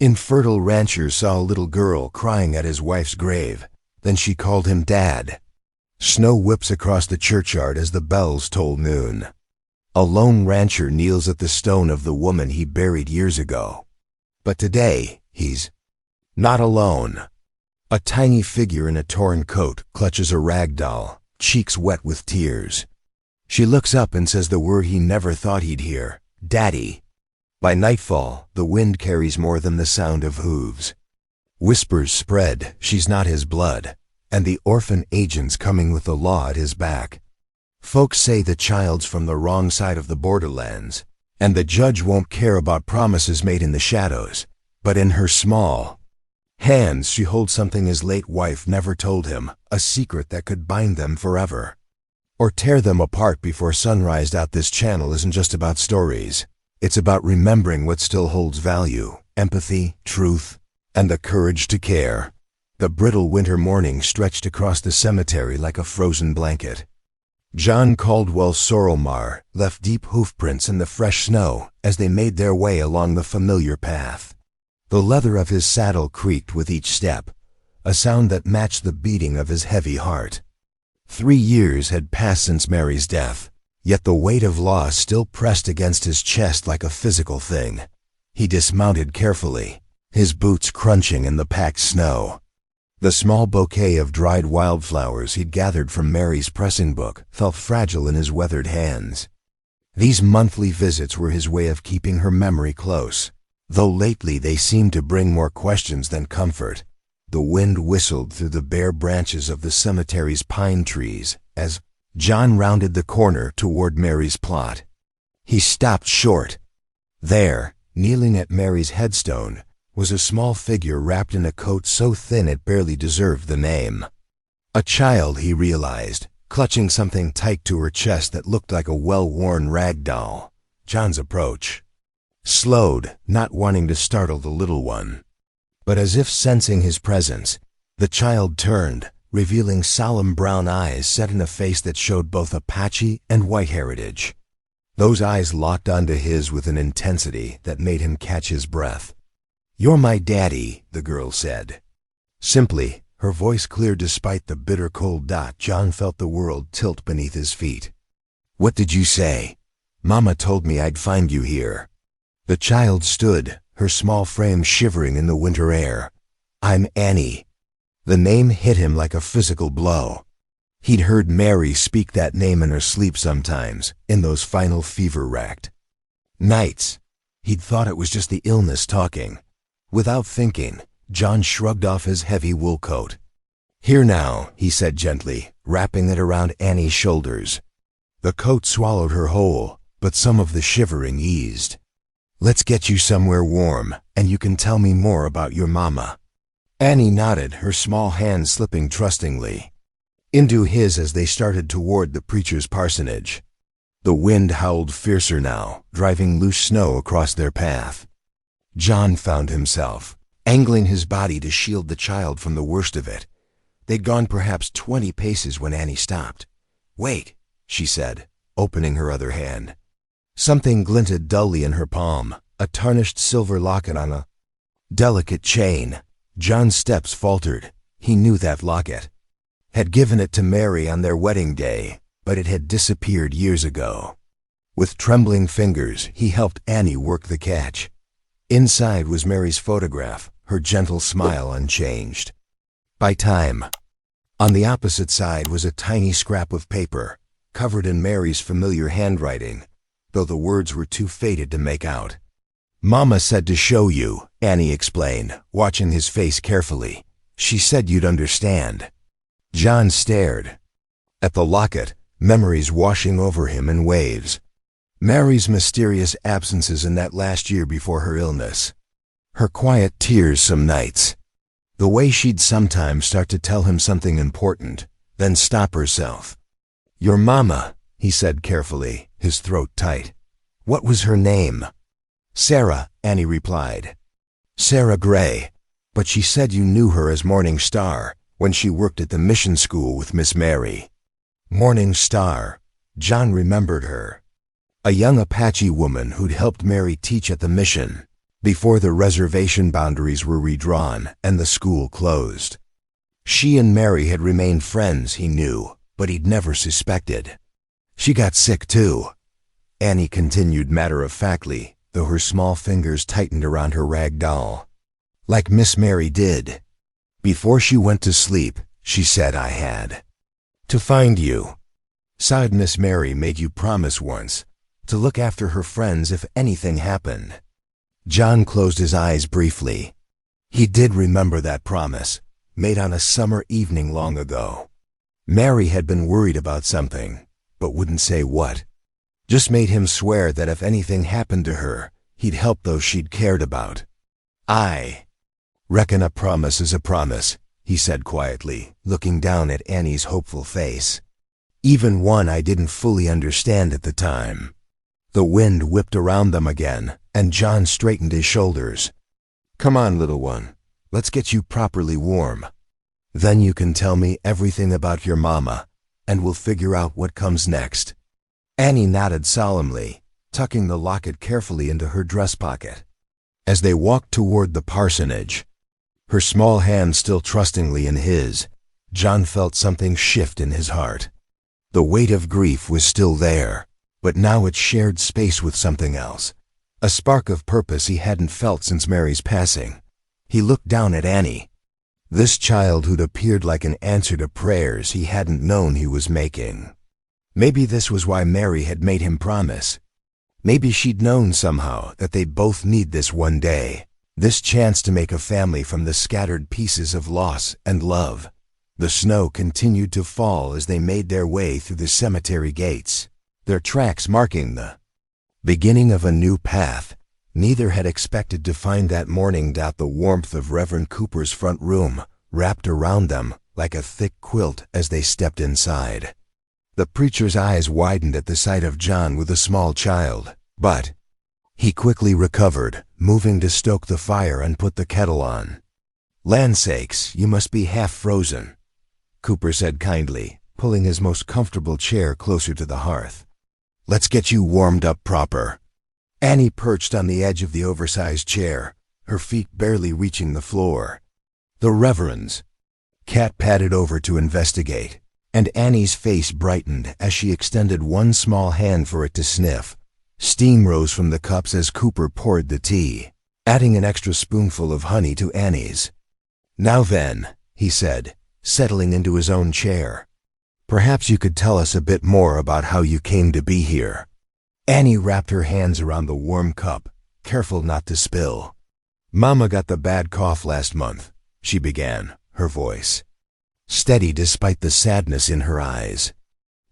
Infertile rancher saw a little girl crying at his wife's grave. Then she called him Dad. Snow whips across the churchyard as the bells toll noon. A lone rancher kneels at the stone of the woman he buried years ago. But today, he's not alone. A tiny figure in a torn coat clutches a rag doll, cheeks wet with tears. She looks up and says the word he never thought he'd hear, Daddy. By nightfall, the wind carries more than the sound of hooves. Whispers spread, she's not his blood, and the orphan agent's coming with the law at his back. Folks say the child's from the wrong side of the borderlands, and the judge won't care about promises made in the shadows, but in her small hands she holds something his late wife never told him, a secret that could bind them forever. Or tear them apart before sunrise. This channel isn't just about stories. It's about remembering what still holds value, empathy, truth, and the courage to care. The brittle winter morning stretched across the cemetery like a frozen blanket. John Caldwell's sorrel-mar left deep hoofprints in the fresh snow as they made their way along the familiar path. The leather of his saddle creaked with each step, a sound that matched the beating of his heavy heart. 3 years had passed since Mary's death, yet the weight of loss still pressed against his chest like a physical thing. He dismounted carefully, his boots crunching in the packed snow. The small bouquet of dried wildflowers he'd gathered from Mary's pressing book felt fragile in his weathered hands. These monthly visits were his way of keeping her memory close, though lately they seemed to bring more questions than comfort. The wind whistled through the bare branches of the cemetery's pine trees as John rounded the corner toward Mary's plot. He stopped short. There, kneeling at Mary's headstone, was a small figure wrapped in a coat so thin it barely deserved the name. A child, he realized, clutching something tight to her chest that looked like a well-worn rag doll. John's approach slowed, not wanting to startle the little one. But as if sensing his presence, the child turned, revealing solemn brown eyes set in a face that showed both Apache and white heritage. Those eyes locked onto his with an intensity that made him catch his breath. "You're my daddy," the girl said. Simply, her voice clear despite the bitter cold. John felt the world tilt beneath his feet. "What did you say?" "Mama told me I'd find you here." The child stood, her small frame shivering in the winter air. "I'm Annie." The name hit him like a physical blow. He'd heard Mary speak that name in her sleep sometimes, in those final fever-racked nights. He'd thought it was just the illness talking. Without thinking, John shrugged off his heavy wool coat. "Here now," he said gently, wrapping it around Annie's shoulders. The coat swallowed her whole, but some of the shivering eased. "Let's get you somewhere warm, and you can tell me more about your mama." Annie nodded, her small hand slipping trustingly into his as they started toward the preacher's parsonage. The wind howled fiercer now, driving loose snow across their path. John found himself angling his body to shield the child from the worst of it. They'd gone perhaps 20 paces when Annie stopped. "Wait," she said, opening her other hand. Something glinted dully in her palm, a tarnished silver locket on a delicate chain. John's steps faltered. He knew that locket. Had given it to Mary on their wedding day, but it had disappeared years ago. With trembling fingers, he helped Annie work the catch. Inside was Mary's photograph, her gentle smile unchanged. By time. On the opposite side was a tiny scrap of paper, covered in Mary's familiar handwriting, though the words were too faded to make out. "Mama said to show you," Annie explained, watching his face carefully. "She said you'd understand." John stared at the locket, memories washing over him in waves. Mary's mysterious absences in that last year before her illness. Her quiet tears some nights. The way she'd sometimes start to tell him something important, then stop herself. "Your mama," he said carefully, his throat tight. "What was her name?" "Sarah," Annie replied. "Sarah Gray. But she said you knew her as Morning Star when she worked at the mission school with Miss Mary." Morning Star. John remembered her. A young Apache woman who'd helped Mary teach at the mission. before the reservation boundaries were redrawn and the school closed. She and Mary had remained friends, he knew, but he'd never suspected. She got sick too, Annie continued matter-of-factly, though her small fingers tightened around her rag doll. Like Miss Mary did. Before she went to sleep, she said I had to find you. Sighed Miss Mary made you promise once to look after her friends if anything happened. John closed his eyes briefly. He did remember that promise, made on a summer evening long ago. Mary had been worried about something, but wouldn't say what. Just made him swear that if anything happened to her, he'd help those she'd cared about. I reckon a promise is a promise, he said quietly, looking down at Annie's hopeful face. Even one I didn't fully understand at the time. The wind whipped around them again, and John straightened his shoulders. Come on, little one. Let's get you properly warm. Then you can tell me everything about your mama, and we'll figure out what comes next. Annie nodded solemnly, tucking the locket carefully into her dress pocket. As they walked toward the parsonage, her small hand still trustingly in his, John felt something shift in his heart. The weight of grief was still there, but now it shared space with something else, a spark of purpose he hadn't felt since Mary's passing. He looked down at Annie, this child who'd appeared like an answer to prayers he hadn't known he was making. Maybe this was why Mary had made him promise. Maybe she'd known somehow that they'd both need this one day, this chance to make a family from the scattered pieces of loss and love. The snow continued to fall as they made their way through the cemetery gates, their tracks marking the beginning of a new path. Neither had expected to find that morning. The warmth of Reverend Cooper's front room wrapped around them like a thick quilt as they stepped inside. The preacher's eyes widened at the sight of John with a small child, but he quickly recovered, moving to stoke the fire and put the kettle on. Land sakes, you must be half frozen, Cooper said kindly, pulling his most comfortable chair closer to the hearth. Let's get you warmed up proper. Annie perched on the edge of the oversized chair, her feet barely reaching the floor. The Reverend's cat padded over to investigate, and Annie's face brightened as she extended one small hand for it to sniff. Steam rose from the cups as Cooper poured the tea, adding an extra spoonful of honey to Annie's. Now then, he said, settling into his own chair. Perhaps you could tell us a bit more about how you came to be here. Annie wrapped her hands around the warm cup, careful not to spill. Mama got the bad cough last month, she began, her voice steady despite the sadness in her eyes.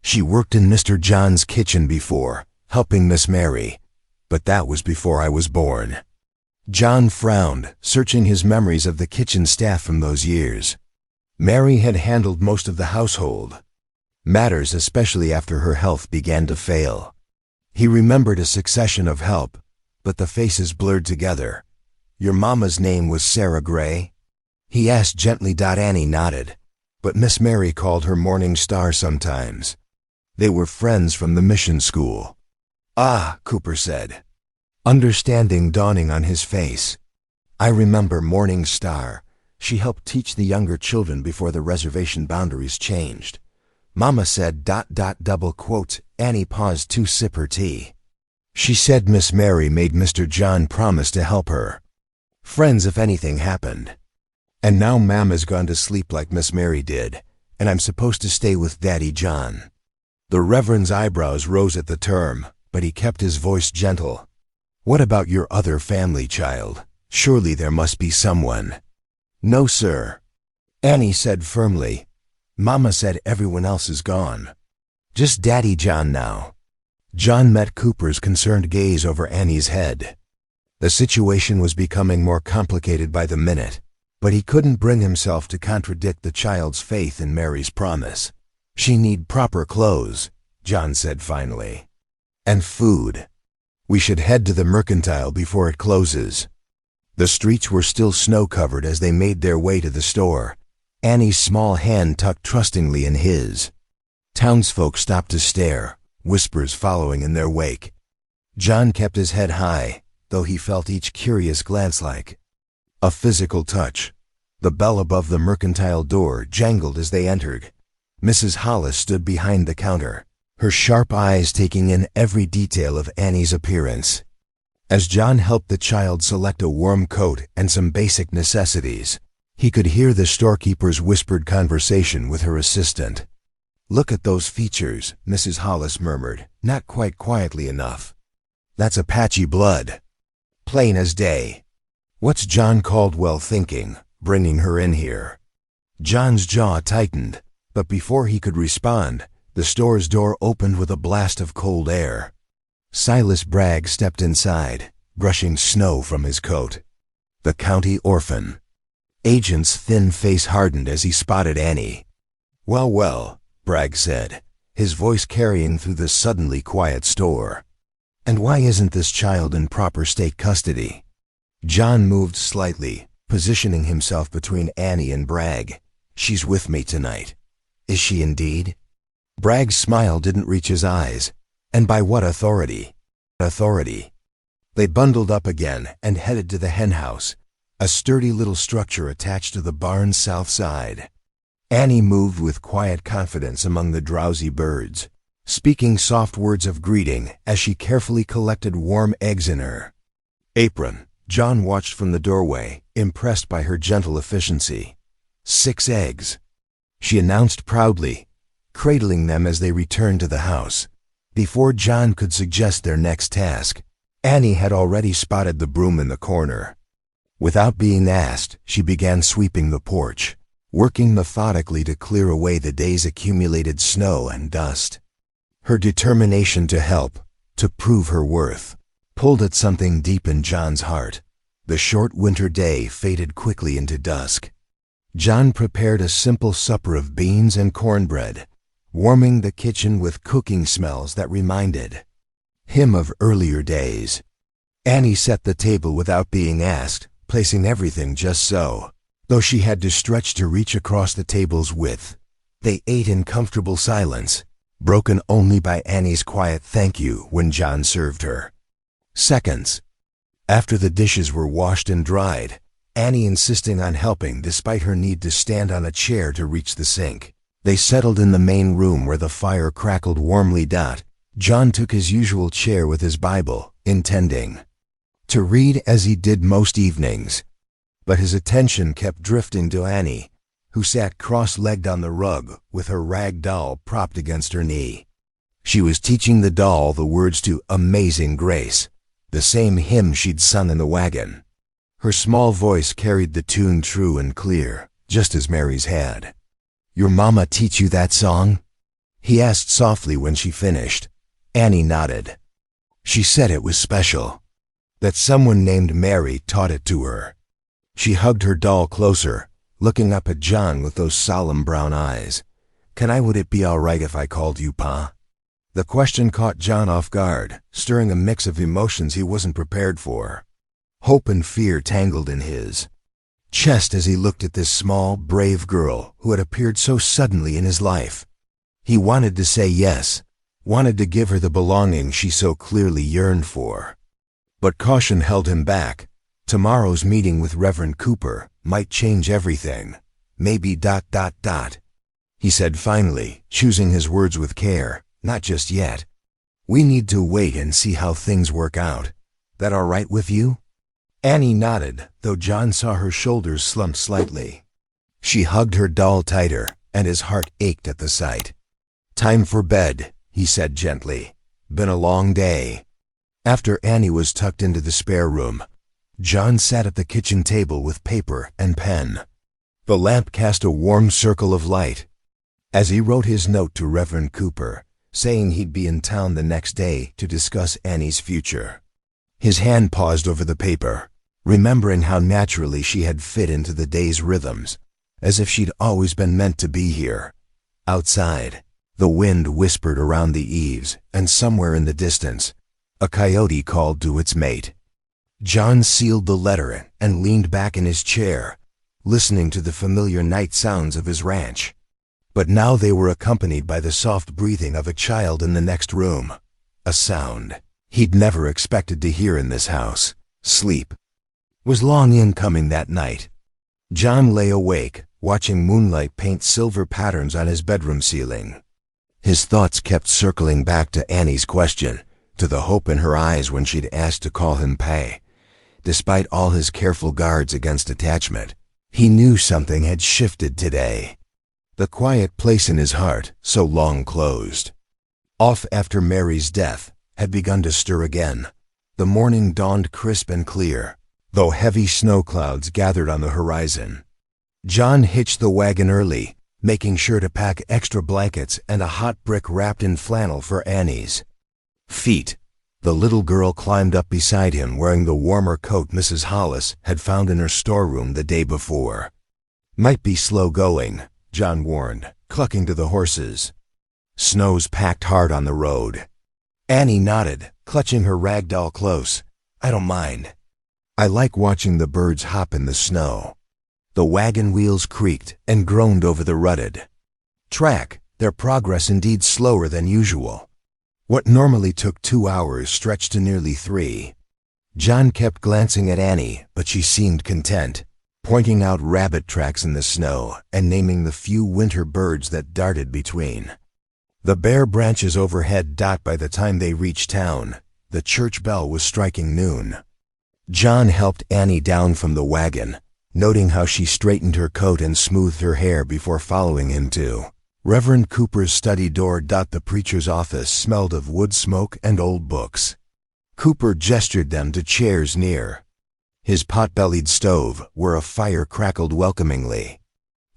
She worked in Mr. John's kitchen before, helping Miss Mary, but that was before I was born. John frowned, searching his memories of the kitchen staff from those years. Mary had handled most of the household matters, especially after her health began to fail. He remembered a succession of help, but the faces blurred together. Your mama's name was Sarah Gray? He asked gently. Annie nodded, but Miss Mary called her Morning Star sometimes. They were friends from the mission school. Ah, Cooper said, understanding dawning on his face. I remember Morning Star. She helped teach the younger children before the reservation boundaries changed. Mama said ... double quotes. Annie paused to sip her tea. She said Miss Mary made Mr. John promise to help her. Friends if anything happened. And now Mama's gone to sleep like Miss Mary did, and I'm supposed to stay with Daddy John. The Reverend's eyebrows rose at the term, but he kept his voice gentle. What about your other family, child? Surely there must be someone. No, sir, Annie said firmly. Mama said everyone else is gone. Just Daddy John now. John met Cooper's concerned gaze over Annie's head. The situation was becoming more complicated by the minute, but he couldn't bring himself to contradict the child's faith in Mary's promise. She need proper clothes, John said finally. And food. We should head to the Mercantile before it closes. The streets were still snow-covered as they made their way to the store, Annie's small hand tucked trustingly in his. Townsfolk stopped to stare, whispers following in their wake. John kept his head high, though he felt each curious glance like a physical touch. The bell above the mercantile door jangled as they entered. Mrs. Hollis stood behind the counter, her sharp eyes taking in every detail of Annie's appearance. As John helped the child select a warm coat and some basic necessities, he could hear the storekeeper's whispered conversation with her assistant. "Look at those features," Mrs. Hollis murmured, not quite quietly enough. "That's Apache blood. Plain as day. What's John Caldwell thinking, bringing her in here?" John's jaw tightened, but before he could respond, the store's door opened with a blast of cold air. Silas Bragg stepped inside, brushing snow from his coat. The county orphan. Agent's thin face hardened as he spotted Annie. "Well, well," Bragg said, his voice carrying through the suddenly quiet store. "And why isn't this child in proper state custody?" John moved slightly, positioning himself between Annie and Bragg. "She's with me tonight." "Is she indeed?" Bragg's smile didn't reach his eyes. "And by what authority?" "Authority." They bundled up again and headed to the henhouse, a sturdy little structure attached to the barn's south side. Annie moved with quiet confidence among the drowsy birds, speaking soft words of greeting as she carefully collected warm eggs in her apron. John watched from the doorway, impressed by her gentle efficiency. 6 eggs, she announced proudly, cradling them as they returned to the house. Before John could suggest their next task, Annie had already spotted the broom in the corner. Without being asked, she began sweeping the porch, working methodically to clear away the day's accumulated snow and dust. Her determination to help, to prove her worth, pulled at something deep in John's heart. The short winter day faded quickly into dusk. John prepared a simple supper of beans and cornbread, warming the kitchen with cooking smells that reminded him of earlier days. Annie set the table without being asked, placing everything just so, though she had to stretch to reach across the table's width. They ate in comfortable silence, broken only by Annie's quiet thank you when John served her. Seconds. After the dishes were washed and dried, Annie insisting on helping despite her need to stand on a chair to reach the sink, they settled in the main room where the fire crackled warmly. John took his usual chair with his Bible, intending to read as he did most evenings, but his attention kept drifting to Annie, who sat cross-legged on the rug with her rag doll propped against her knee. She was teaching the doll the words to Amazing Grace, the same hymn she'd sung in the wagon. Her small voice carried the tune true and clear, just as Mary's had. "Your mama teach you that song?" he asked softly when she finished. Annie nodded. "She said it was special, that someone named Mary taught it to her." She hugged her doll closer, looking up at John with those solemn brown eyes. Would it be all right if I called you Pa?" The question caught John off guard, stirring a mix of emotions he wasn't prepared for. Hope and fear tangled in his chest as he looked at this small, brave girl who had appeared so suddenly in his life. He wanted to say yes, wanted to give her the belonging she so clearly yearned for. But caution held him back. Tomorrow's meeting with Reverend Cooper might change everything. Maybe ... he said finally, choosing his words with care. "Not just yet. We need to wait and see how things work out. That all right with you?" Annie nodded, though John saw her shoulders slump slightly. She hugged her doll tighter, and his heart ached at the sight. "Time for bed," he said gently. "Been a long day." After Annie was tucked into the spare room, John sat at the kitchen table with paper and pen. The lamp cast a warm circle of light as he wrote his note to Reverend Cooper, saying he'd be in town the next day to discuss Annie's future. His hand paused over the paper, remembering how naturally she had fit into the day's rhythms, as if she'd always been meant to be here. Outside, the wind whispered around the eaves, and somewhere in the distance, a coyote called to its mate. John sealed the letter and leaned back in his chair, listening to the familiar night sounds of his ranch. But now they were accompanied by the soft breathing of a child in the next room, a sound he'd never expected to hear in this house. Sleep was long in coming that night. John lay awake, watching moonlight paint silver patterns on his bedroom ceiling. His thoughts kept circling back to Annie's question, to the hope in her eyes when she'd asked to call him Pay. Despite all his careful guards against attachment, he knew something had shifted today. The quiet place in his heart, so long closed, off after Mary's death, had begun to stir again. The morning dawned crisp and clear, though heavy snow clouds gathered on the horizon. John hitched the wagon early, making sure to pack extra blankets and a hot brick wrapped in flannel for Annie's feet. The little girl climbed up beside him wearing the warmer coat Mrs. Hollis had found in her storeroom the day before. "Might be slow going," John warned, clucking to the horses. "Snow's packed hard on the road." Annie nodded, clutching her rag doll close. "I don't mind. I like watching the birds hop in the snow." The wagon wheels creaked and groaned over the rutted track, their progress indeed slower than usual. What normally took 2 hours stretched to nearly 3. John kept glancing at Annie, but she seemed content, pointing out rabbit tracks in the snow and naming the few winter birds that darted between. The bare branches overhead dot by the time they reached town. The church bell was striking noon. John helped Annie down from the wagon, noting how she straightened her coat and smoothed her hair before following him to Reverend Cooper's study door. The preacher's office smelled of wood smoke and old books. Cooper gestured them to chairs near his pot-bellied stove, where a fire crackled welcomingly.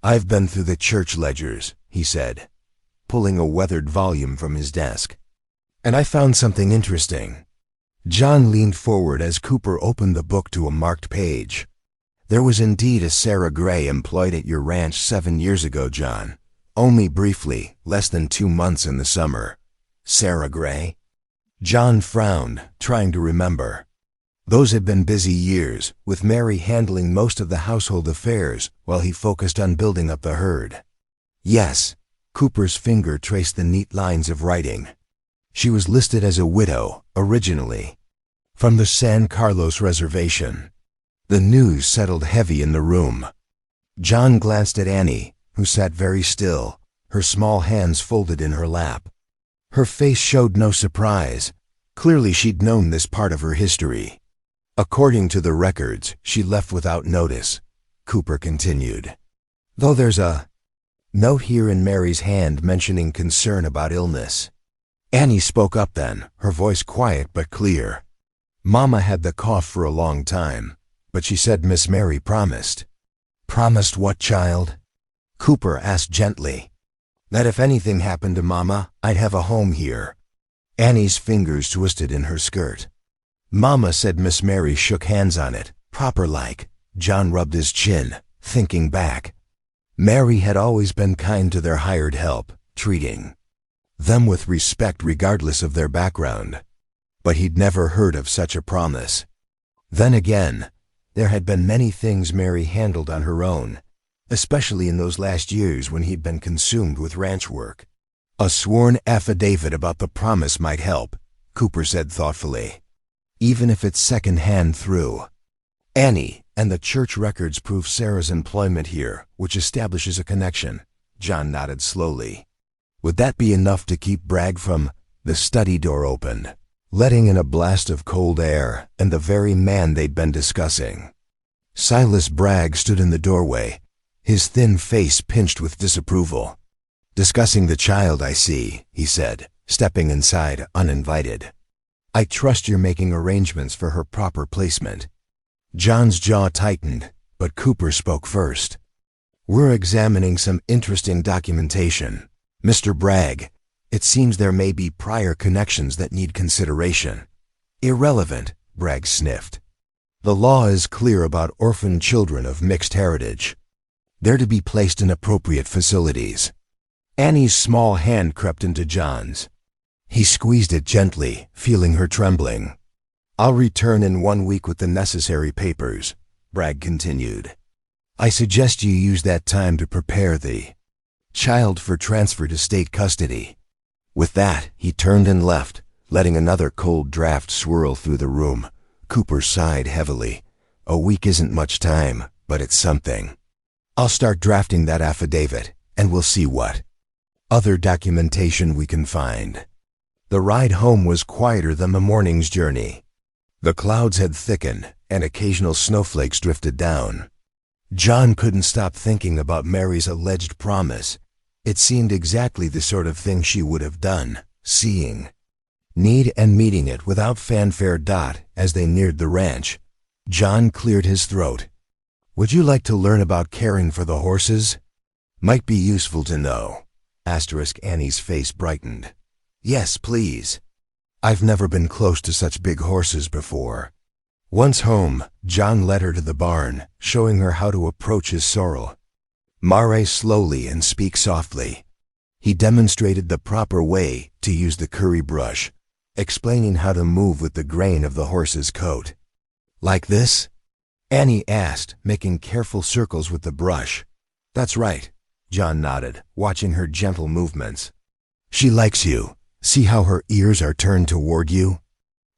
"I've been through the church ledgers," he said, pulling a weathered volume from his desk, "and I found something interesting." John leaned forward as Cooper opened the book to a marked page. "There was indeed a Sarah Gray employed at your ranch 7 years ago, John. Only briefly, less than 2 months in the summer." "Sarah Gray?" John frowned, trying to remember. Those had been busy years, with Mary handling most of the household affairs while he focused on building up the herd. "Yes." Cooper's finger traced the neat lines of writing. "She was listed as a widow, originally, from the San Carlos Reservation." The news settled heavy in the room. John glanced at Annie, who sat very still, her small hands folded in her lap. Her face showed no surprise. Clearly she'd known this part of her history. "According to the records, she left without notice," Cooper continued. "Though there's a note here in Mary's hand mentioning concern about illness." Annie spoke up then, her voice quiet but clear. "Mama had the cough for a long time, but she said Miss Mary promised." "Promised what, child?" Cooper asked gently. "That if anything happened to Mama, I'd have a home here." Annie's fingers twisted in her skirt. "Mama said Miss Mary shook hands on it, proper-like." John rubbed his chin, thinking back. Mary had always been kind to their hired help, treating them with respect regardless of their background. But he'd never heard of such a promise. Then again, there had been many things Mary handled on her own, especially in those last years when he'd been consumed with ranch work. "A sworn affidavit about the promise might help," Cooper said thoughtfully, "even if it's second-hand through Annie, and the church records prove Sarah's employment here, which establishes a connection." John nodded slowly. "Would that be enough to keep Bragg from—" The study door opened, letting in a blast of cold air and the very man they'd been discussing. Silas Bragg stood in the doorway, his thin face pinched with disapproval. "Discussing the child, I see," he said, stepping inside uninvited. "I trust you're making arrangements for her proper placement." John's jaw tightened, but Cooper spoke first. "We're examining some interesting documentation, Mr. Bragg. It seems there may be prior connections that need consideration." "Irrelevant," Bragg sniffed. "The law is clear about orphan children of mixed heritage. They're to be placed in appropriate facilities." Annie's small hand crept into John's. He squeezed it gently, feeling her trembling. "I'll return in 1 week with the necessary papers," Bragg continued. "I suggest you use that time to prepare the child for transfer to state custody." With that, he turned and left, letting another cold draft swirl through the room. Cooper sighed heavily. A week isn't much time, but it's something. I'll start drafting that affidavit, and we'll see what other documentation we can find. The ride home was quieter than the morning's journey. The clouds had thickened, and occasional snowflakes drifted down. John couldn't stop thinking about Mary's alleged promise. It seemed exactly the sort of thing she would have done, seeing need and meeting it without fanfare. As they neared the ranch, John cleared his throat. Would you like to learn about caring for the horses? Might be useful to know. Annie's face brightened. Yes, please. I've never been close to such big horses before. Once home, John led her to the barn, showing her how to approach his sorrel. Mare slowly and speak softly. He demonstrated the proper way to use the curry brush, explaining how to move with the grain of the horse's coat. Like this? Annie asked, making careful circles with the brush. That's right, John nodded, watching her gentle movements. She likes you. See how her ears are turned toward you?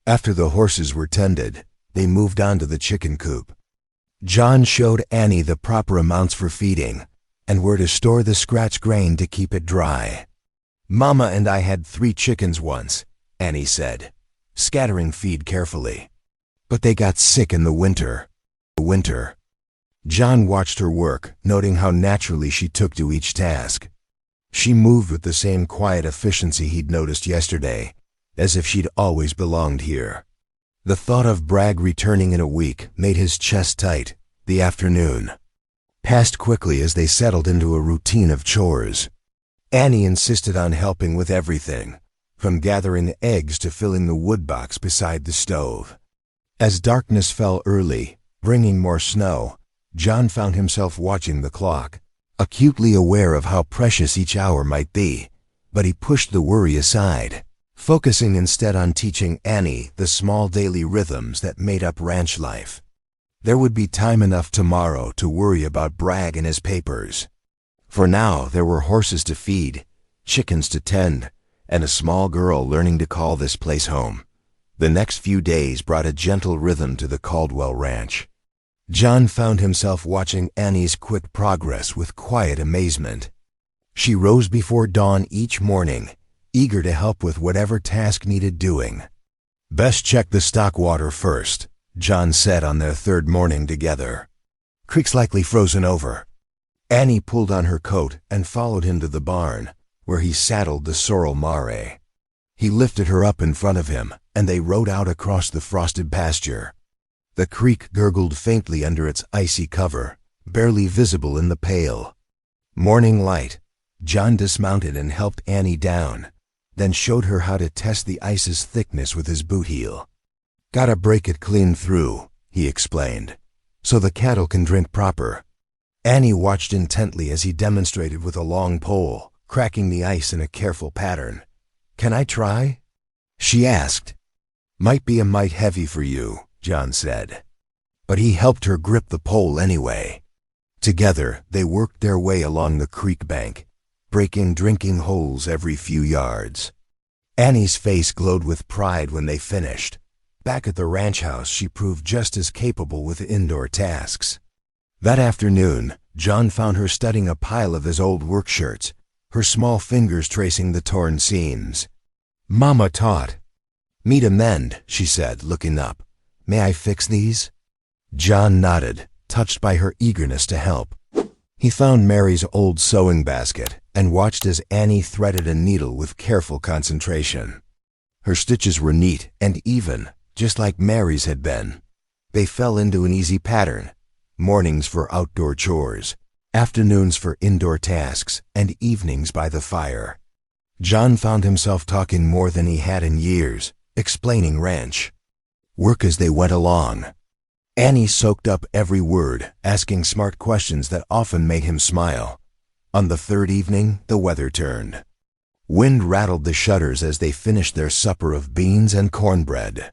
After the horses were tended, they moved on to the chicken coop. John showed Annie the proper amounts for feeding, and where to store the scratch grain to keep it dry. Mama and I had 3 chickens once, Annie said, scattering feed carefully. But they got sick in the winter. John watched her work, noting how naturally she took to each task. She moved with the same quiet efficiency he'd noticed yesterday, as if she'd always belonged here. The thought of Bragg returning in a week made his chest tight. The afternoon passed quickly as they settled into a routine of chores. Annie insisted on helping with everything, from gathering eggs to filling the wood box beside the stove. As darkness fell early, bringing more snow, John found himself watching the clock, acutely aware of how precious each hour might be, but he pushed the worry aside, focusing instead on teaching Annie the small daily rhythms that made up ranch life. There would be time enough tomorrow to worry about Bragg and his papers. For now, there were horses to feed, chickens to tend, and a small girl learning to call this place home. The next few days brought a gentle rhythm to the Caldwell Ranch. John found himself watching Annie's quick progress with quiet amazement. She rose before dawn each morning, eager to help with whatever task needed doing. Best check the stock water first, John said on their 3rd morning together. Creek's likely frozen over. Annie pulled on her coat and followed him to the barn, where he saddled the sorrel Mare. He lifted her up in front of him, and they rode out across the frosted pasture. The creek gurgled faintly under its icy cover, barely visible in the pale. Morning light. John dismounted and helped Annie down, then showed her how to test the ice's thickness with his boot heel. Gotta break it clean through, he explained, so the cattle can drink proper. Annie watched intently as he demonstrated with a long pole, cracking the ice in a careful pattern. Can I try? She asked. Might be a mite heavy for you, John said. But he helped her grip the pole anyway. Together, they worked their way along the creek bank, breaking drinking holes every few yards. Annie's face glowed with pride when they finished. Back at the ranch house, she proved just as capable with indoor tasks. That afternoon, John found her studying a pile of his old work shirts, her small fingers tracing the torn seams. Mama taught. Meet a mend, she said, looking up. May I fix these? John nodded, touched by her eagerness to help. He found Mary's old sewing basket and watched as Annie threaded a needle with careful concentration. Her stitches were neat and even, just like Mary's had been. They fell into an easy pattern. Mornings for outdoor chores, afternoons for indoor tasks, and evenings by the fire. John found himself talking more than he had in years, explaining ranch work as they went along. Annie soaked up every word, asking smart questions that often made him smile. On the 3rd evening, the weather turned. Wind rattled the shutters as they finished their supper of beans and cornbread.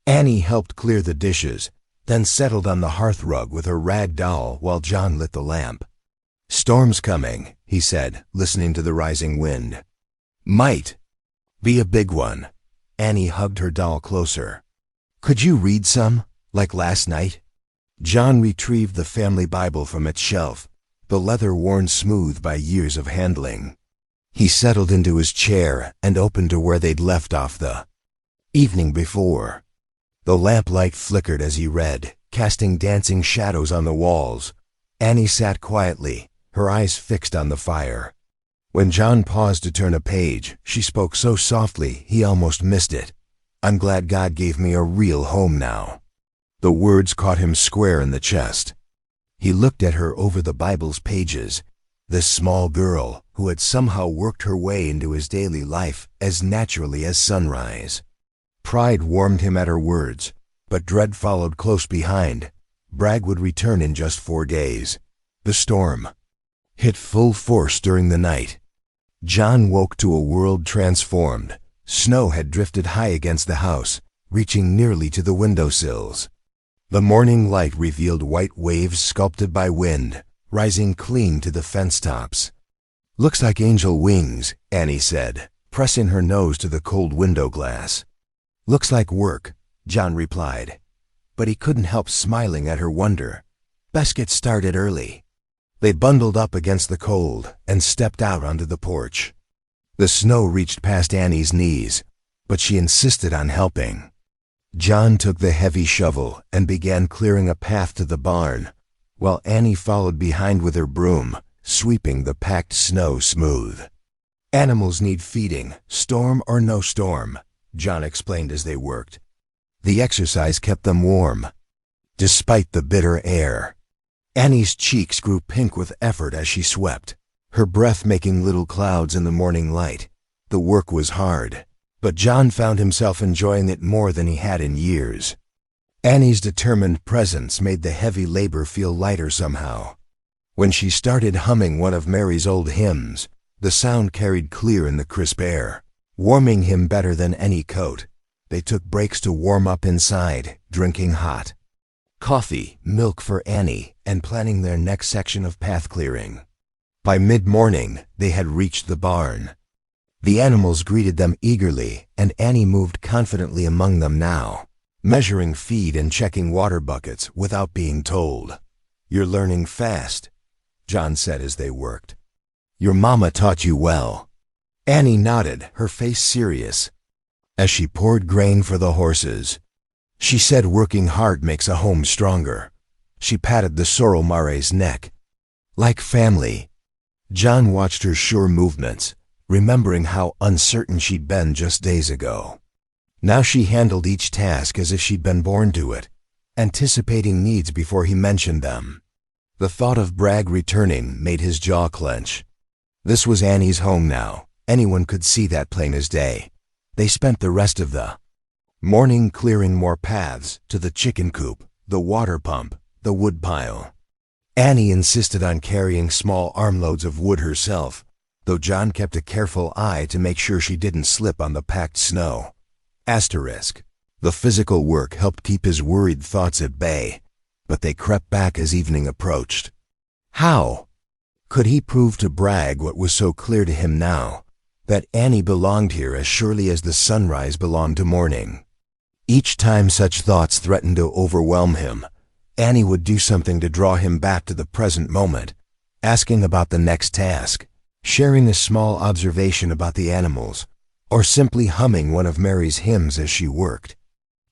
Annie helped clear the dishes, then settled on the hearth rug with her rag doll while John lit the lamp. Storm's coming, he said, listening to the rising wind. Might be a big one. Annie hugged her doll closer. Could you read some, like last night? John retrieved the family Bible from its shelf, the leather worn smooth by years of handling. He settled into his chair and opened to where they'd left off the evening before. The lamplight flickered as he read, casting dancing shadows on the walls. Annie sat quietly, her eyes fixed on the fire. When John paused to turn a page, she spoke so softly he almost missed it. "I'm glad God gave me a real home now." The words caught him square in the chest. He looked at her over the Bible's pages, this small girl who had somehow worked her way into his daily life as naturally as sunrise. Pride warmed him at her words, but dread followed close behind. Bragg would return in just 4 days. The storm hit full force during the night. John woke to a world transformed. Snow had drifted high against the house, reaching nearly to the windowsills. The morning light revealed white waves sculpted by wind, rising clean to the fence tops. "Looks like angel wings," Annie said, pressing her nose to the cold window glass. "Looks like work," John replied, but he couldn't help smiling at her wonder. "Best get started early." They bundled up against the cold and stepped out onto the porch. The snow reached past Annie's knees, but she insisted on helping. John took the heavy shovel and began clearing a path to the barn, while Annie followed behind with her broom, sweeping the packed snow smooth. "Animals need feeding, storm or no storm," John explained as they worked. The exercise kept them warm, despite the bitter air. Annie's cheeks grew pink with effort as she swept, her breath making little clouds in the morning light. The work was hard, but John found himself enjoying it more than he had in years. Annie's determined presence made the heavy labor feel lighter somehow. When she started humming one of Mary's old hymns, the sound carried clear in the crisp air, warming him better than any coat. They took breaks to warm up inside, drinking hot coffee, milk for Annie, and planning their next section of path clearing. By mid-morning, they had reached the barn. The animals greeted them eagerly, and Annie moved confidently among them now, measuring feed and checking water buckets without being told. "You're learning fast," John said as they worked. "Your mama taught you well." Annie nodded, her face serious, as she poured grain for the horses. "She said working hard makes a home stronger." She patted the sorrel mare's neck. "Like family." John watched her sure movements, remembering how uncertain she'd been just days ago. Now she handled each task as if she'd been born to it, anticipating needs before he mentioned them. The thought of Bragg returning made his jaw clench. This was Annie's home now. Anyone could see that plain as day. They spent the rest of the morning clearing more paths to the chicken coop, the water pump, the wood pile. Annie insisted on carrying small armloads of wood herself, though John kept a careful eye to make sure she didn't slip on the packed snow. The physical work helped keep his worried thoughts at bay, but they crept back as evening approached. How could he prove to Bragg what was so clear to him now, that Annie belonged here as surely as the sunrise belonged to morning? Each time such thoughts threatened to overwhelm him, Annie would do something to draw him back to the present moment, asking about the next task, sharing a small observation about the animals, or simply humming one of Mary's hymns as she worked.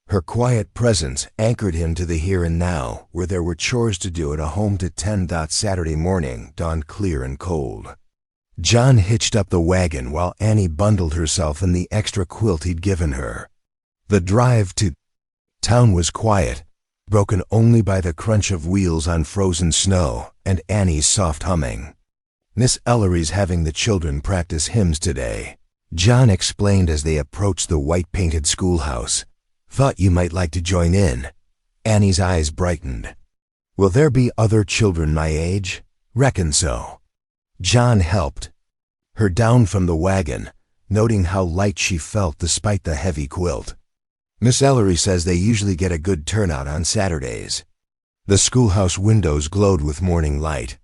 Her quiet presence anchored him to the here and now, where there were chores to do and a home to tend. Saturday morning dawned clear and cold. John hitched up the wagon while Annie bundled herself in the extra quilt he'd given her. The drive to town was quiet, broken only by the crunch of wheels on frozen snow and Annie's soft humming. "Miss Ellery's having the children practice hymns today," John explained as they approached the white-painted schoolhouse. "Thought you might like to join in." Annie's eyes brightened. "Will there be other children my age?" "Reckon so." John helped her down from the wagon, noting how light she felt despite the heavy quilt. "Miss Ellery says they usually get a good turnout on Saturdays." The schoolhouse windows glowed with morning light.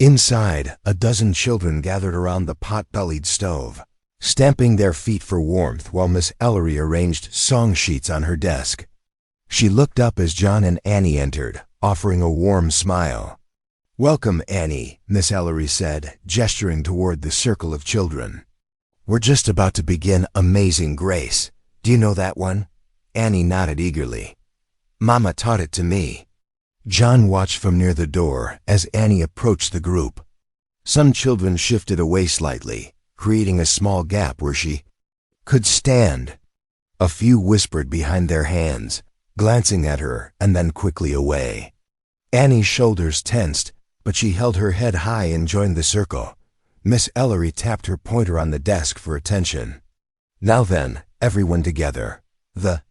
Inside, a dozen children gathered around the pot-bellied stove, stamping their feet for warmth while Miss Ellery arranged song sheets on her desk. She looked up as John and Annie entered, offering a warm smile. "Welcome, Annie," Miss Ellery said, gesturing toward the circle of children. "We're just about to begin Amazing Grace. Do you know that one?" Annie nodded eagerly. "Mama taught it to me." John watched from near the door as Annie approached the group. Some children shifted away slightly, creating a small gap where she could stand. A few whispered behind their hands, glancing at her and then quickly away. Annie's shoulders tensed, but she held her head high and joined the circle. Miss Ellery tapped her pointer on the desk for attention. "Now then, everyone together." The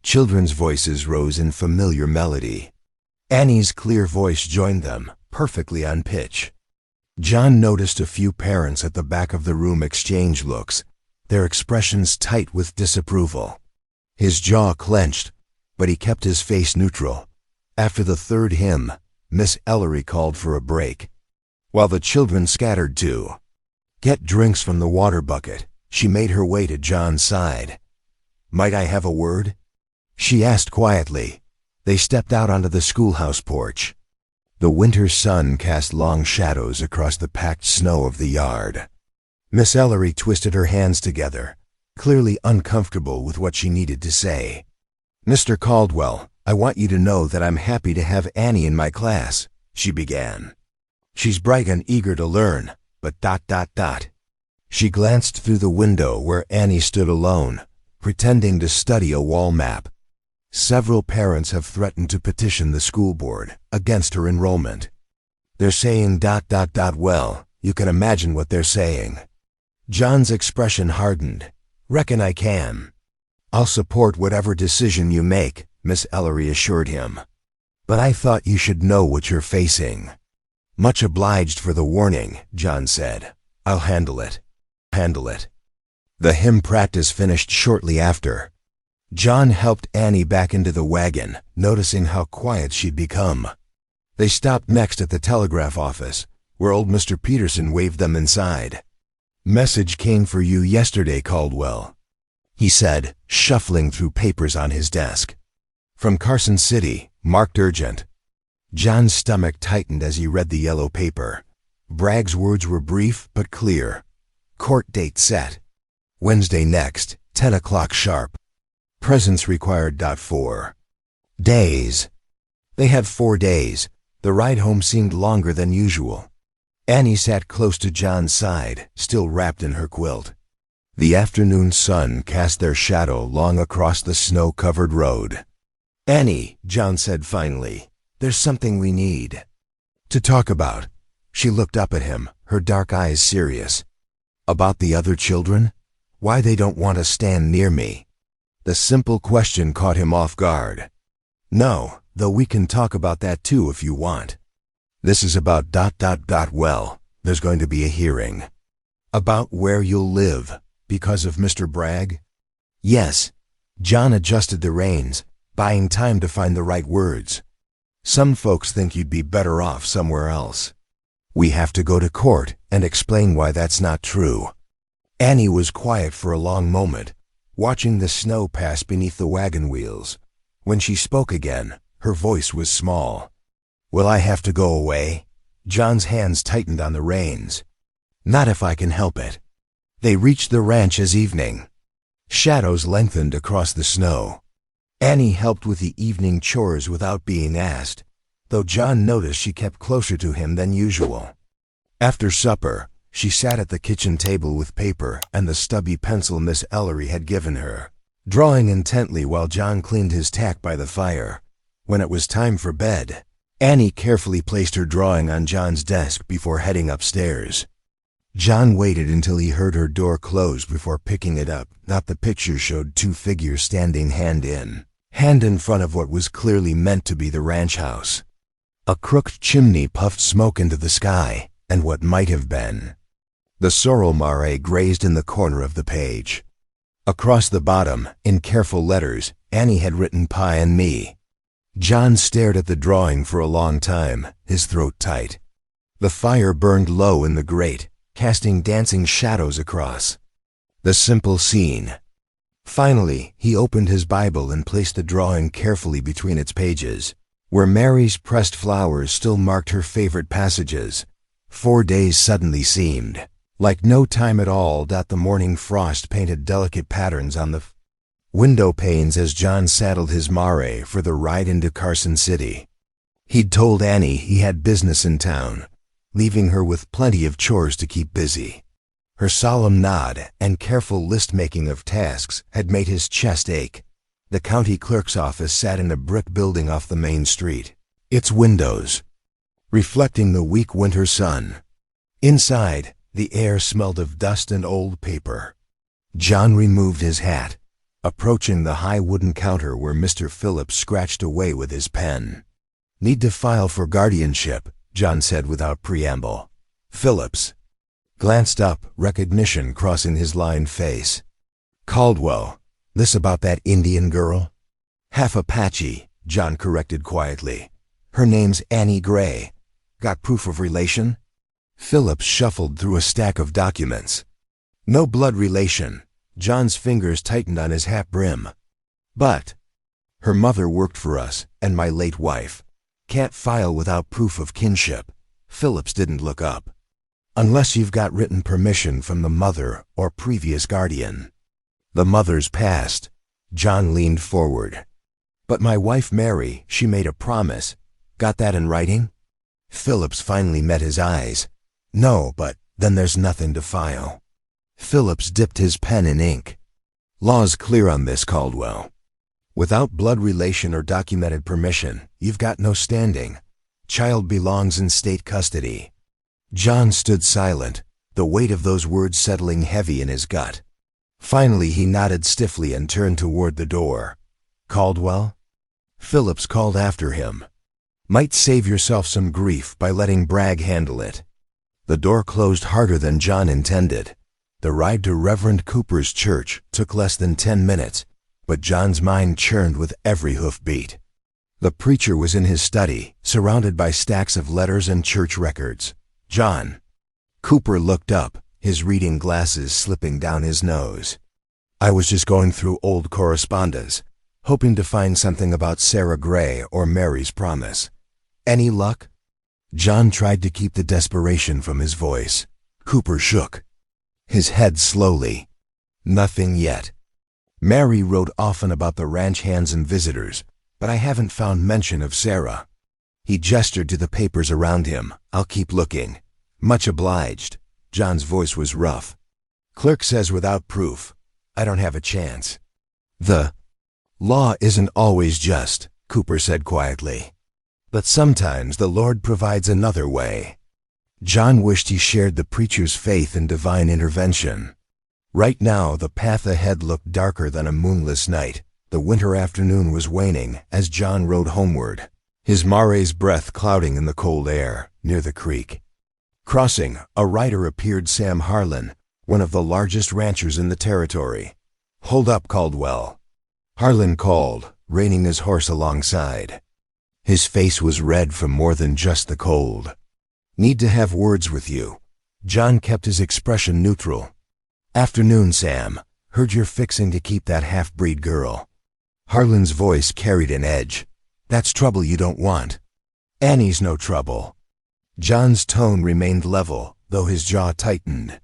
children's voices rose in familiar melody. Annie's clear voice joined them, perfectly on pitch. John noticed a few parents at the back of the room exchange looks, their expressions tight with disapproval. His jaw clenched, but he kept his face neutral. After the third hymn, Miss Ellery called for a break, while the children scattered to get drinks from the water bucket. She made her way to John's side. "Might I have a word?" she asked quietly. They stepped out onto the schoolhouse porch. The winter sun cast long shadows across the packed snow of the yard. Miss Ellery twisted her hands together, clearly uncomfortable with what she needed to say. "Mr. Caldwell, I want you to know that I'm happy to have Annie in my class," she began. "She's bright and eager to learn, but ... She glanced through the window where Annie stood alone, pretending to study a wall map. "Several parents have threatened to petition the school board against her enrollment. They're saying ... Well, you can imagine what they're saying." John's expression hardened. "Reckon I can." "I'll support whatever decision you make," Miss Ellery assured him. "But I thought you should know what you're facing." "Much obliged for the warning," John said. "I'll handle it." The hymn practice finished shortly after. John helped Annie back into the wagon, noticing how quiet she'd become. They stopped next at the telegraph office, where old Mr. Peterson waved them inside. "Message came for you yesterday, Caldwell," he said, shuffling through papers on his desk. "From Carson City, marked urgent." John's stomach tightened as he read the yellow paper. Bragg's words were brief but clear. Court date set. Wednesday next, 10 o'clock sharp. Presence required. 4 days. They had 4 days. The ride home seemed longer than usual. Annie sat close to John's side, still wrapped in her quilt. The afternoon sun cast their shadow long across the snow-covered road. "Annie," John said finally, "there's something we need to talk about." She looked up at him, her dark eyes serious. "About the other children? Why they don't want to stand near me?" The simple question caught him off guard. "No, though we can talk about that too if you want. This is about ... Well, there's going to be a hearing. About where you'll live, because of Mr. Bragg?" "Yes." John adjusted the reins, buying time to find the right words. "Some folks think you'd be better off somewhere else. We have to go to court and explain why that's not true." Annie was quiet for a long moment, watching the snow pass beneath the wagon wheels. When she spoke again, her voice was small. "Will I have to go away?" John's hands tightened on the reins. "Not if I can help it." They reached the ranch as evening. Shadows lengthened across the snow. Annie helped with the evening chores without being asked, though John noticed she kept closer to him than usual. After supper, she sat at the kitchen table with paper and the stubby pencil Miss Ellery had given her, drawing intently while John cleaned his tack by the fire. When it was time for bed, Annie carefully placed her drawing on John's desk before heading upstairs. John waited until he heard her door close before picking it up. Not the picture showed 2 figures standing hand in front of what was clearly meant to be the ranch house. A crooked chimney puffed smoke into the sky, and what might have been. The sorrel mare grazed in the corner of the page. Across the bottom, in careful letters, Annie had written "Pie and me." John stared at the drawing for a long time, his throat tight. The fire burned low in the grate, casting dancing shadows across the simple scene. Finally, he opened his Bible and placed the drawing carefully between its pages. Where Mary's pressed flowers still marked her favorite passages, 4 days suddenly seemed like no time at all. The morning frost painted delicate patterns on the window panes as John saddled his mare for the ride into Carson City. He'd told Annie he had business in town, leaving her with plenty of chores to keep busy. Her solemn nod and careful list-making of tasks had made his chest ache. The county clerk's office sat in a brick building off the main street, its windows reflecting the weak winter sun. Inside, the air smelled of dust and old paper. John removed his hat, approaching the high wooden counter where Mr. Phillips scratched away with his pen. "Need to file for guardianship," John said without preamble. Phillips glanced up, recognition crossing his lined face. "Caldwell, this about that Indian girl?" "Half Apache," John corrected quietly. "Her name's Annie Gray. Got proof of relation?" Phillips shuffled through a stack of documents. "No blood relation." John's fingers tightened on his hat brim. "But her mother worked for us, and my late wife. Can't file without proof of kinship." Phillips didn't look up. "Unless you've got written permission from the mother or previous guardian." "The mother's passed." John leaned forward. "But my wife Mary, she made a promise. Got that in writing?" Phillips finally met his eyes. "No, but then there's nothing to file." Phillips dipped his pen in ink. "Law's clear on this, Caldwell. Without blood relation or documented permission, you've got no standing. Child belongs in state custody." John stood silent, the weight of those words settling heavy in his gut. Finally, he nodded stiffly and turned toward the door. "Caldwell?" Phillips called after him. "Might save yourself some grief by letting Bragg handle it." The door closed harder than John intended. The ride to Reverend Cooper's church took less than 10 minutes, but John's mind churned with every hoofbeat. The preacher was in his study, surrounded by stacks of letters and church records. "John." Cooper looked up, his reading glasses slipping down his nose. "I was just going through old correspondence, hoping to find something about Sarah Gray or Mary's promise. Any luck?" John tried to keep the desperation from his voice. Cooper shook his head slowly. "Nothing yet. Mary wrote often about the ranch hands and visitors, but I haven't found mention of Sarah." He gestured to the papers around him. "I'll keep looking." "Much obliged." John's voice was rough. "Clerk says without proof. I don't have a chance." "The law isn't always just," Cooper said quietly. "But sometimes the Lord provides another way." John wished he shared the preacher's faith in divine intervention. Right now, the path ahead looked darker than a moonless night. The winter afternoon was waning as John rode homeward, his mare's breath clouding in the cold air near the creek. Crossing, a rider appeared, Sam Harlan, one of the largest ranchers in the territory. "Hold up, Caldwell," Harlan called, reining his horse alongside. His face was red from more than just the cold. "Need to have words with you." John kept his expression neutral. "Afternoon, Sam. Heard you're fixing to keep that half-breed girl." Harlan's voice carried an edge. "That's trouble you don't want." "Annie's no trouble." John's tone remained level, though his jaw tightened.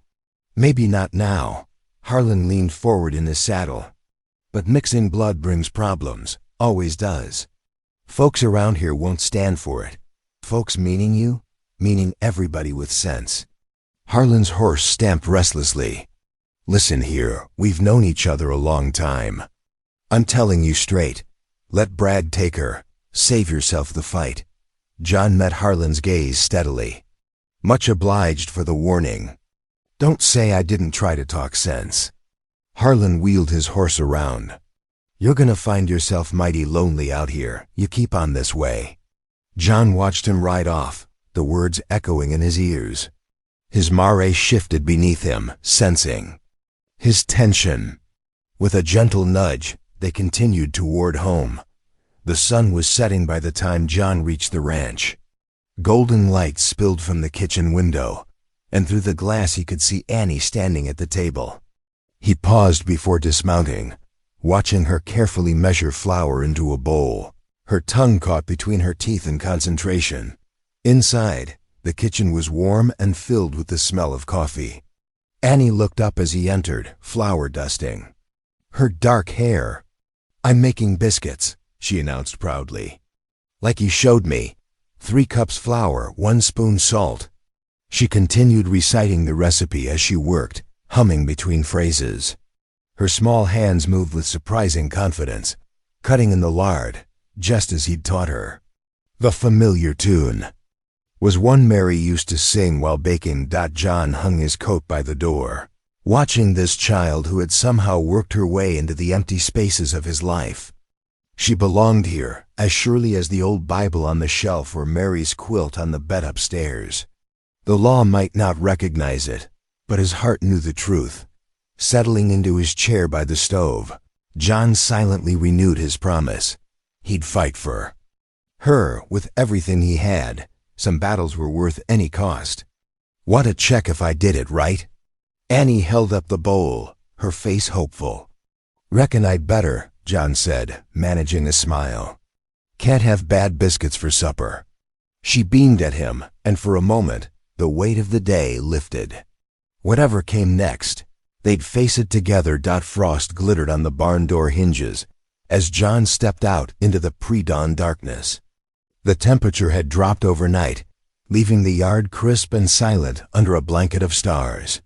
"Maybe not now." Harlan leaned forward in his saddle. "But mixing blood brings problems. Always does. Folks around here won't stand for it." "Folks meaning you?" "Meaning everybody with sense." Harlan's horse stamped restlessly. "Listen here, we've known each other a long time. I'm telling you straight. Let Bragg take her. Save yourself the fight." John met Harlan's gaze steadily. "Much obliged for the warning. Don't say I didn't try to talk sense." Harlan wheeled his horse around. "You're gonna find yourself mighty lonely out here. You keep on this way." John watched him ride off, the words echoing in his ears. His mare shifted beneath him, sensing his tension. With a gentle nudge, they continued toward home. The sun was setting by the time John reached the ranch. Golden light spilled from the kitchen window, and through the glass he could see Annie standing at the table. He paused before dismounting, watching her carefully measure flour into a bowl, her tongue caught between her teeth in concentration. Inside, the kitchen was warm and filled with the smell of coffee. Annie looked up as he entered, flour dusting. Her dark hair. "I'm making biscuits," she announced proudly. "Like you showed me. 3 cups flour, 1 spoon salt." She continued reciting the recipe as she worked, humming between phrases. Her small hands moved with surprising confidence, cutting in the lard, just as he'd taught her. The familiar tune was one Mary used to sing while baking. John hung his coat by the door, watching this child who had somehow worked her way into the empty spaces of his life. She belonged here as surely as the old Bible on the shelf or Mary's quilt on the bed upstairs. The law might not recognize it, but his heart knew the truth. Settling into his chair by the stove, John silently renewed his promise. He'd fight for her with everything he had. Some battles were worth any cost. "Want to check if I did it right?" Annie held up the bowl, her face hopeful. "Reckon I'd better," John said, managing a smile. "Can't have bad biscuits for supper." She beamed at him, and for a moment, the weight of the day lifted. Whatever came next, they'd face it together. Frost glittered on the barn door hinges as John stepped out into the pre-dawn darkness. The temperature had dropped overnight, leaving the yard crisp and silent under a blanket of stars.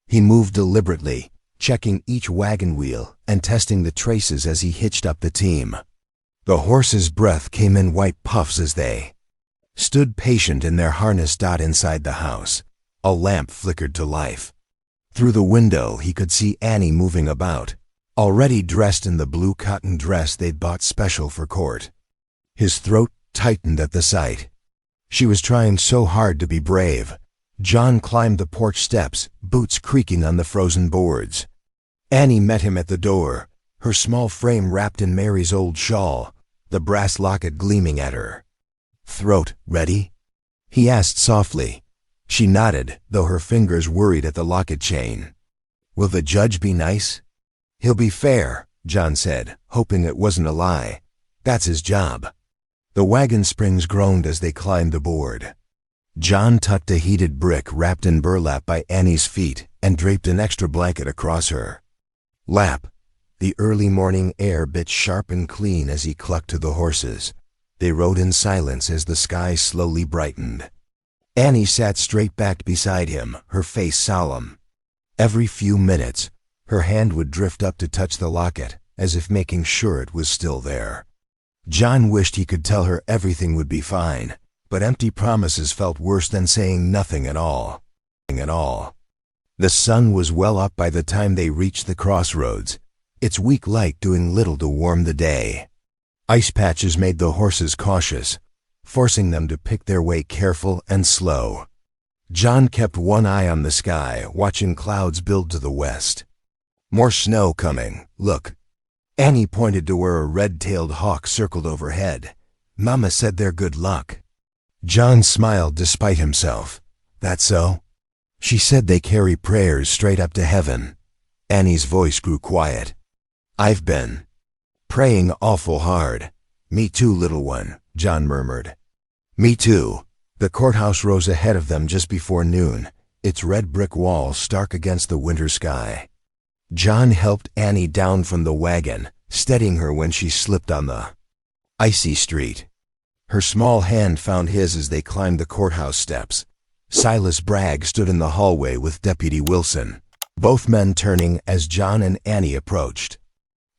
He moved deliberately, checking each wagon wheel and testing the traces as he hitched up the team. The horses' breath came in white puffs as they stood patient in their harness. Inside the house, a lamp flickered to life. Through the window he could see Annie moving about, already dressed in the blue cotton dress they'd bought special for court. His throat tightened at the sight. She was trying so hard to be brave. John climbed the porch steps, boots creaking on the frozen boards. Annie met him at the door, her small frame wrapped in Mary's old shawl, the brass locket gleaming at her. "Throat ready?" he asked softly. She nodded, though her fingers worried at the locket chain. "Will the judge be nice?" "He'll be fair," John said, hoping it wasn't a lie. "That's his job." The wagon springs groaned as they climbed aboard. John tucked a heated brick wrapped in burlap by Annie's feet and draped an extra blanket across her lap. The early morning air bit sharp and clean as he clucked to the horses. They rode in silence as the sky slowly brightened. Annie sat straight-backed beside him, her face solemn. Every few minutes, her hand would drift up to touch the locket, as if making sure it was still there. John wished he could tell her everything would be fine, but empty promises felt worse than saying nothing at all. The sun was well up by the time they reached the crossroads, its weak light doing little to warm the day. Ice patches made the horses cautious, forcing them to pick their way careful and slow. John kept one eye on the sky, watching clouds build to the west. "More snow coming, look." Annie pointed to where a red-tailed hawk circled overhead. "Mama said they're good luck." John smiled despite himself. "That so?" "She said they carry prayers straight up to heaven." Annie's voice grew quiet. "I've been praying awful hard." "Me too, little one," John murmured. "Me too." The courthouse rose ahead of them just before noon, its red brick wall stark against the winter sky. John helped Annie down from the wagon, steadying her when she slipped on the icy street. Her small hand found his as they climbed the courthouse steps. Silas Bragg stood in the hallway with Deputy Wilson, both men turning as John and Annie approached.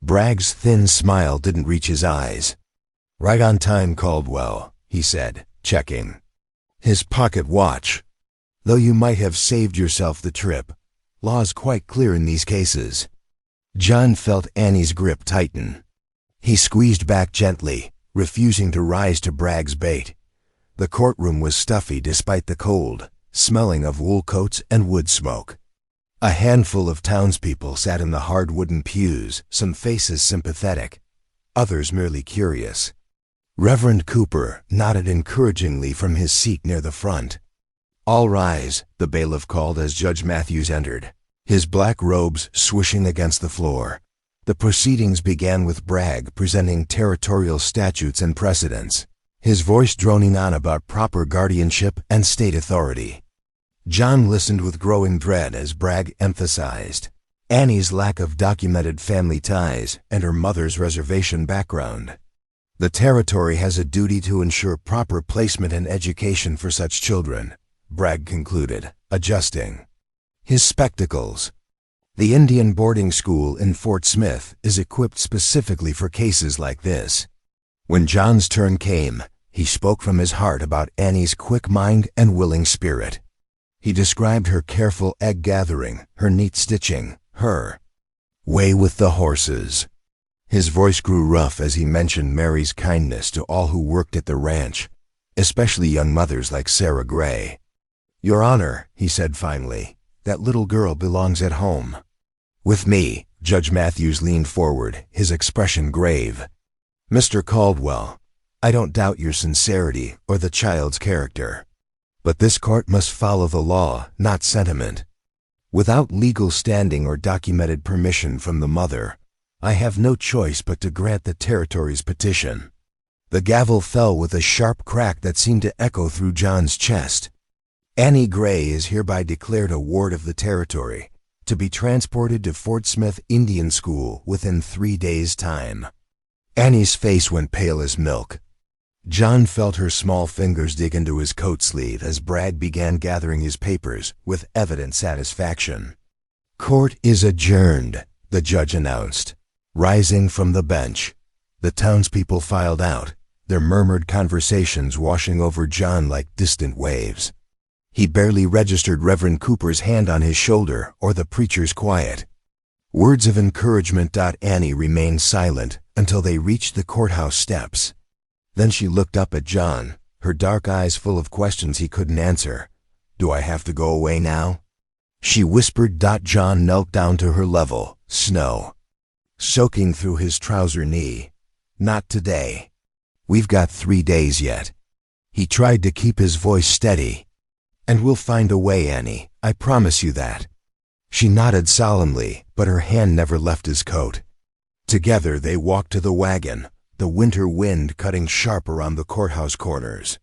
Bragg's thin smile didn't reach his eyes. "Right on time, Caldwell," he said, checking his pocket watch. "Though you might have saved yourself the trip. Law's quite clear in these cases." John felt Annie's grip tighten. He squeezed back gently, refusing to rise to Bragg's bait. The courtroom was stuffy despite the cold, smelling of wool coats and wood smoke. A handful of townspeople sat in the hard wooden pews, some faces sympathetic, others merely curious. Reverend Cooper nodded encouragingly from his seat near the front. "All rise," the bailiff called as Judge Matthews entered, his black robes swishing against the floor. The proceedings began with Bragg presenting territorial statutes and precedents, his voice droning on about proper guardianship and state authority. John listened with growing dread as Bragg emphasized Annie's lack of documented family ties and her mother's reservation background. The territory has a duty to ensure proper placement and education for such children, Bragg concluded, adjusting his spectacles. The Indian boarding school in Fort Smith is equipped specifically for cases like this. When John's turn came, he spoke from his heart about Annie's quick mind and willing spirit. He described her careful egg gathering, her neat stitching, her way with the horses. His voice grew rough as he mentioned Mary's kindness to all who worked at the ranch, especially young mothers like Sarah Gray. "Your Honor," he said finally, "that little girl belongs at home with me." Judge Matthews leaned forward, his expression grave. "Mr. Caldwell, I don't doubt your sincerity or the child's character. But this court must follow the law, not sentiment. Without legal standing or documented permission from the mother, I have no choice but to grant the territory's petition." The gavel fell with a sharp crack that seemed to echo through John's chest. Annie Gray is hereby declared a ward of the territory, to be transported to Fort Smith Indian School within 3 days' time. Annie's face went pale as milk. John felt her small fingers dig into his coat sleeve as Bragg began gathering his papers with evident satisfaction. "Court is adjourned," the judge announced, rising from the bench. The townspeople filed out, their murmured conversations washing over John like distant waves. He barely registered Reverend Cooper's hand on his shoulder or the preacher's quiet words of encouragement. Annie remained silent until they reached the courthouse steps. Then she looked up at John, her dark eyes full of questions he couldn't answer. "Do I have to go away now?" she whispered. John knelt down to her level, snow soaking through his trouser knee. "Not today. We've got 3 days yet." He tried to keep his voice steady. "And we'll find a way, Annie, I promise you that." She nodded solemnly, but her hand never left his coat. Together they walked to the wagon, the winter wind cutting sharp around the courthouse corners.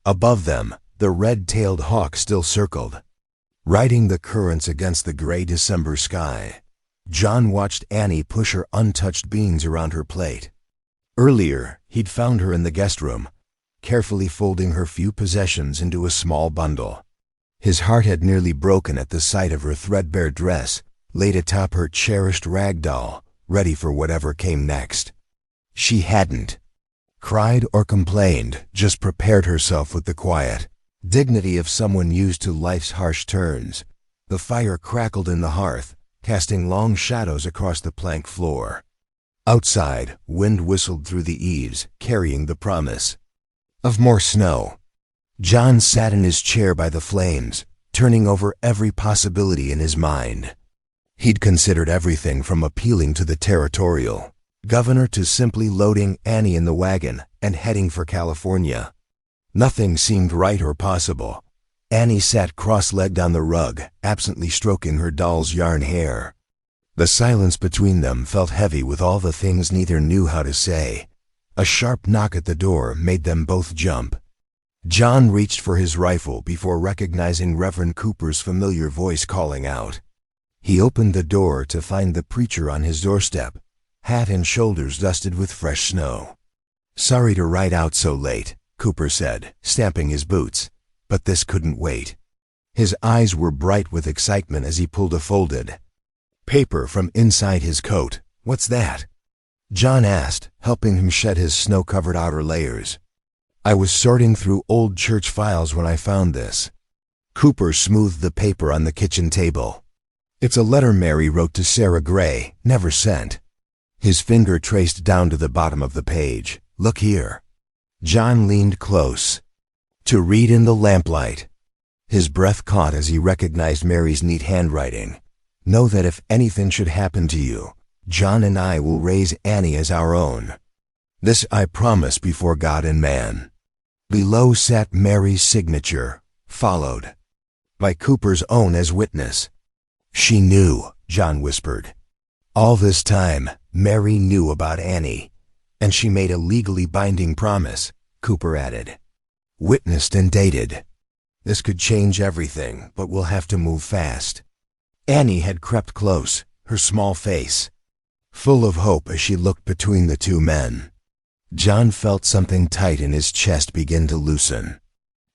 Above them, the red-tailed hawk still circled, riding the currents against the gray December sky. John watched Annie push her untouched beans around her plate. Earlier, he'd found her in the guest room, carefully folding her few possessions into a small bundle. His heart had nearly broken at the sight of her threadbare dress laid atop her cherished rag doll, ready for whatever came next. She hadn't cried or complained, just prepared herself with the quiet dignity of someone used to life's harsh turns. The fire crackled in the hearth, casting long shadows across the plank floor. Outside, wind whistled through the eaves, carrying the promise of more snow. John sat in his chair by the flames, turning over every possibility in his mind. He'd considered everything from appealing to the territorial governor to simply loading Annie in the wagon and heading for California. Nothing seemed right or possible. Annie sat cross-legged on the rug, absently stroking her doll's yarn hair. The silence between them felt heavy with all the things neither knew how to say. A sharp knock at the door made them both jump. John reached for his rifle before recognizing Reverend Cooper's familiar voice calling out. He opened the door to find the preacher on his doorstep, hat and shoulders dusted with fresh snow. "Sorry to ride out so late," Cooper said, stamping his boots, "but this couldn't wait." His eyes were bright with excitement as he pulled a folded paper from inside his coat. "What's that?" John asked, helping him shed his snow-covered outer layers. "I was sorting through old church files when I found this." Cooper smoothed the paper on the kitchen table. "It's a letter Mary wrote to Sarah Gray, never sent." His finger traced down to the bottom of the page. "Look here." John leaned close to read in the lamplight. His breath caught as he recognized Mary's neat handwriting. "Know that if anything should happen to you, John and I will raise Annie as our own. This I promise before God and man." Below sat Mary's signature, followed by Cooper's own as witness. "She knew," John whispered. All this time, Mary knew about Annie, and she made a legally binding promise, Cooper added. Witnessed and dated. This could change everything, but we'll have to move fast. Annie had crept close, her small face full of hope as she looked between the two men. John felt something tight in his chest begin to loosen.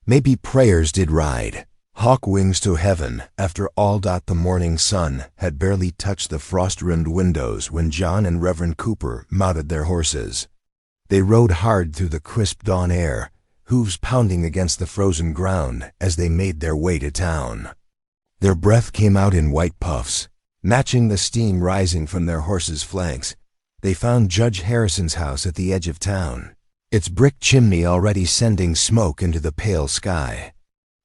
Maybe prayers did ride, hawk wings to heaven after all. The morning sun had barely touched the frost-rimmed windows when John and Reverend Cooper mounted their horses. They rode hard through the crisp dawn air, hooves pounding against the frozen ground as they made their way to town. Their breath came out in white puffs, matching the steam rising from their horses' flanks. They found Judge Harrison's house at the edge of town, its brick chimney already sending smoke into the pale sky.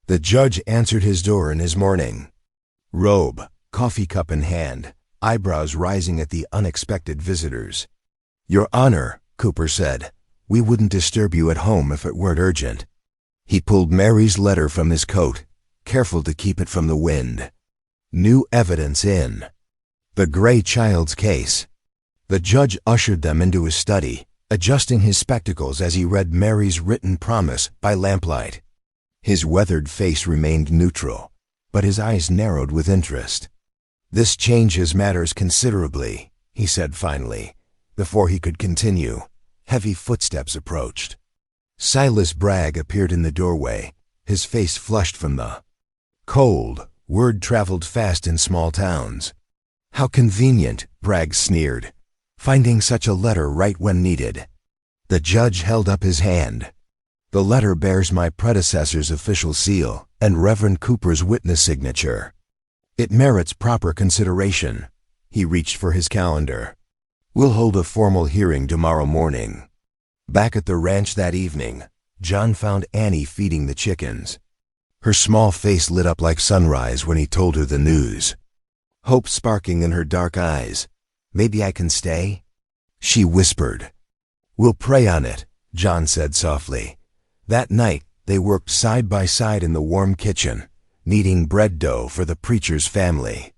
The judge answered his door in his morning robe, coffee cup in hand, eyebrows rising at the unexpected visitors. Your Honor, Cooper said, we wouldn't disturb you at home if it weren't urgent. He pulled Mary's letter from his coat, careful to keep it from the wind. New evidence in the Gray child's case. The judge ushered them into his study, adjusting his spectacles as he read Mary's written promise by lamplight. His weathered face remained neutral, but his eyes narrowed with interest. This changes matters considerably, he said finally. Before he could continue, heavy footsteps approached. Silas Bragg appeared in the doorway, his face flushed from the cold. Word traveled fast in small towns. How convenient, Bragg sneered, finding such a letter right when needed. The judge held up his hand. The letter bears my predecessor's official seal and Reverend Cooper's witness signature. It merits proper consideration. He reached for his calendar. We'll hold a formal hearing tomorrow morning. Back at the ranch that evening, John found Annie feeding the chickens. Her small face lit up like sunrise when he told her the news. Hope sparking in her dark eyes. Maybe I can stay? She whispered. We'll pray on it, John said softly. That night, they worked side by side in the warm kitchen, kneading bread dough for the preacher's family.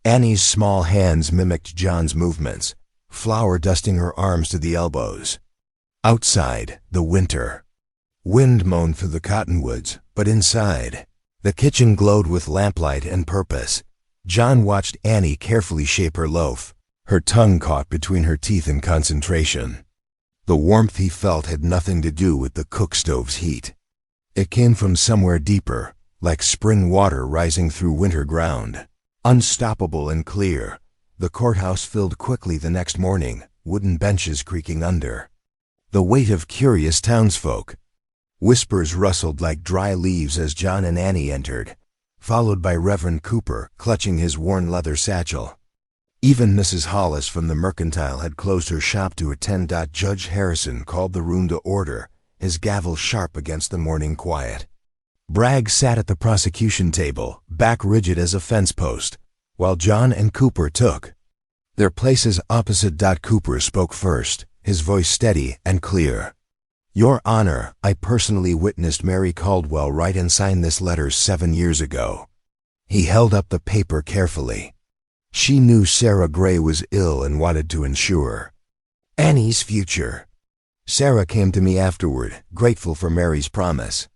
Annie's small hands mimicked John's movements, flour dusting her arms to the elbows. Outside, the winter. Wind moaned through the cottonwoods, but inside, the kitchen glowed with lamplight and purpose. John watched Annie carefully shape her loaf, her tongue caught between her teeth in concentration. The warmth he felt had nothing to do with the cook stove's heat. It came from somewhere deeper, like spring water rising through winter ground. Unstoppable and clear, the courthouse filled quickly the next morning, wooden benches creaking under the weight of curious townsfolk. Whispers rustled like dry leaves as John and Annie entered, followed by Reverend Cooper clutching his worn leather satchel. Even Mrs. Hollis from the Mercantile had closed her shop to attend. Judge Harrison called the room to order, his gavel sharp against the morning quiet. Bragg sat at the prosecution table, back rigid as a fence post, while John and Cooper took their places opposite. Cooper spoke first, his voice steady and clear. Your Honor, I personally witnessed Mary Caldwell write and sign this letter 7 years ago. He held up the paper carefully. She knew Sarah Gray was ill and wanted to ensure Annie's future. Sarah came to me afterward, grateful for Mary's promise.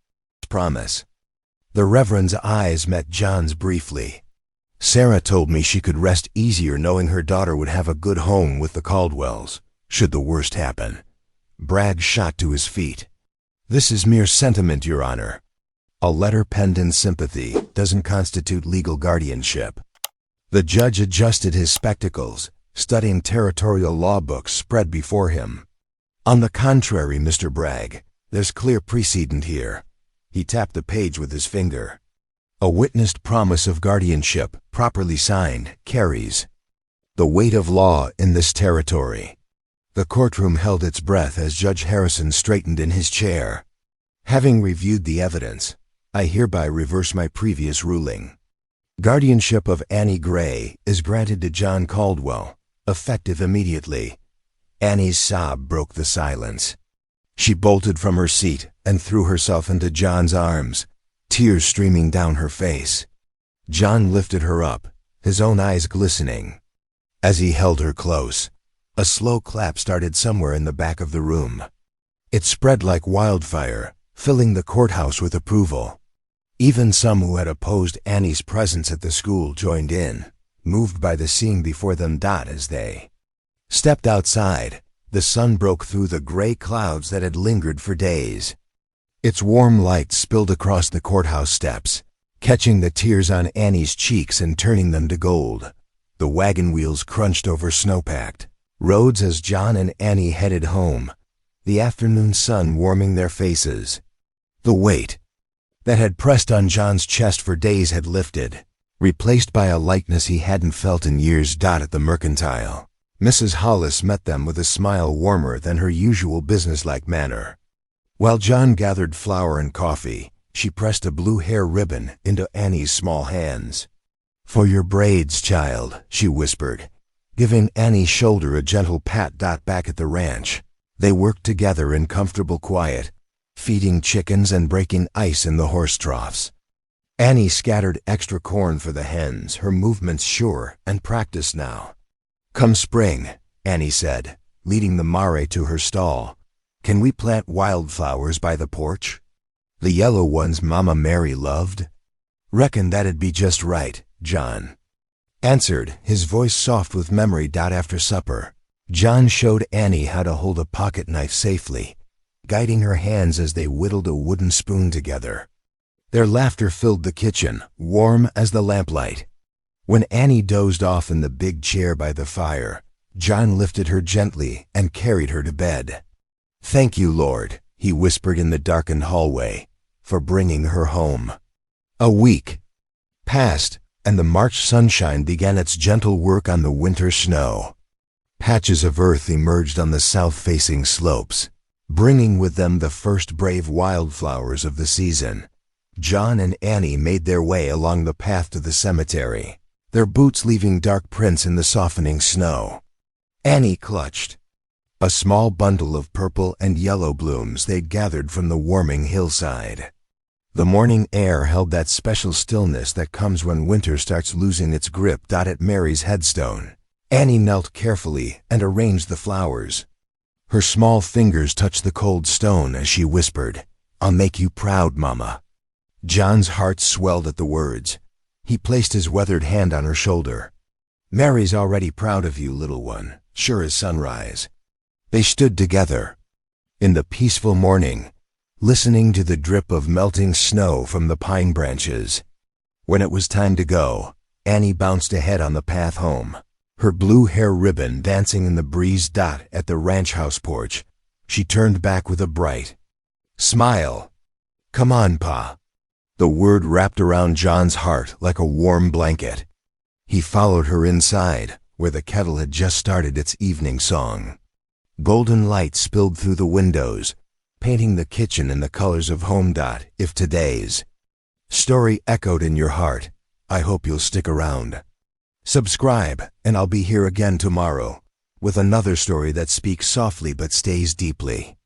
The Reverend's eyes met John's briefly. Sarah told me she could rest easier knowing her daughter would have a good home with the Caldwells, should the worst happen. Bragg shot to his feet. This is mere sentiment, Your Honor. A letter penned in sympathy doesn't constitute legal guardianship. The judge adjusted his spectacles, studying territorial law books spread before him. On the contrary, Mr. Bragg, there's clear precedent here. He tapped the page with his finger. A witnessed promise of guardianship, properly signed, carries the weight of law in this territory. The courtroom held its breath as Judge Harrison straightened in his chair. Having reviewed the evidence, I hereby reverse my previous ruling. Guardianship of Annie Gray is granted to John Caldwell, effective immediately. Annie's sob broke the silence. She bolted from her seat and threw herself into John's arms, tears streaming down her face. John lifted her up, his own eyes glistening. As he held her close, a slow clap started somewhere in the back of the room. It spread like wildfire, filling the courthouse with approval. Even some who had opposed Annie's presence at the school joined in, moved by the scene before them. As they stepped outside, the sun broke through the gray clouds that had lingered for days. Its warm light spilled across the courthouse steps, catching the tears on Annie's cheeks and turning them to gold. The wagon wheels crunched over snow-packed roads as John and Annie headed home, the afternoon sun warming their faces. The weight that had pressed on John's chest for days had lifted, replaced by a lightness he hadn't felt in years. At the Mercantile, Mrs. Hollis met them with a smile warmer than her usual businesslike manner. While John gathered flour and coffee, she pressed a blue hair ribbon into Annie's small hands. "For your braids, child," she whispered, giving Annie's shoulder a gentle pat. Back at the ranch, they worked together in comfortable quiet, feeding chickens and breaking ice in the horse troughs. Annie scattered extra corn for the hens, her movements sure and practiced now. "Come spring," Annie said, leading the mare to her stall, "can we plant wildflowers by the porch? The yellow ones Mama Mary loved?" "Reckon that'd be just right," John answered, his voice soft with memory. After supper, John showed Annie how to hold a pocket knife safely, guiding her hands as they whittled a wooden spoon together. Their laughter filled the kitchen, warm as the lamplight. When Annie dozed off in the big chair by the fire, John lifted her gently and carried her to bed. "Thank you, Lord," he whispered in the darkened hallway, "for bringing her home." A week passed, and the March sunshine began its gentle work on the winter snow. Patches of earth emerged on the south-facing slopes, bringing with them the first brave wildflowers of the season. John and Annie made their way along the path to the cemetery, their boots leaving dark prints in the softening snow. Annie clutched a small bundle of purple and yellow blooms they'd gathered from the warming hillside. The morning air held that special stillness that comes when winter starts losing its grip. At Mary's headstone, Annie knelt carefully and arranged the flowers. Her small fingers touched the cold stone as she whispered, "I'll make you proud, Mama." John's heart swelled at the words. He placed his weathered hand on her shoulder. "Mary's already proud of you, little one, sure as sunrise." They stood together in the peaceful morning, listening to the drip of melting snow from the pine branches. When it was time to go, Annie bounced ahead on the path home, her blue hair ribbon dancing in the breeze. At the ranch house porch, she turned back with a bright smile. "Come on, Pa." The word wrapped around John's heart like a warm blanket. He followed her inside, where the kettle had just started its evening song. Golden light spilled through the windows, painting the kitchen in the colors of home. If today's story echoed in your heart, I hope you'll stick around. Subscribe, and I'll be here again tomorrow with another story that speaks softly but stays deeply.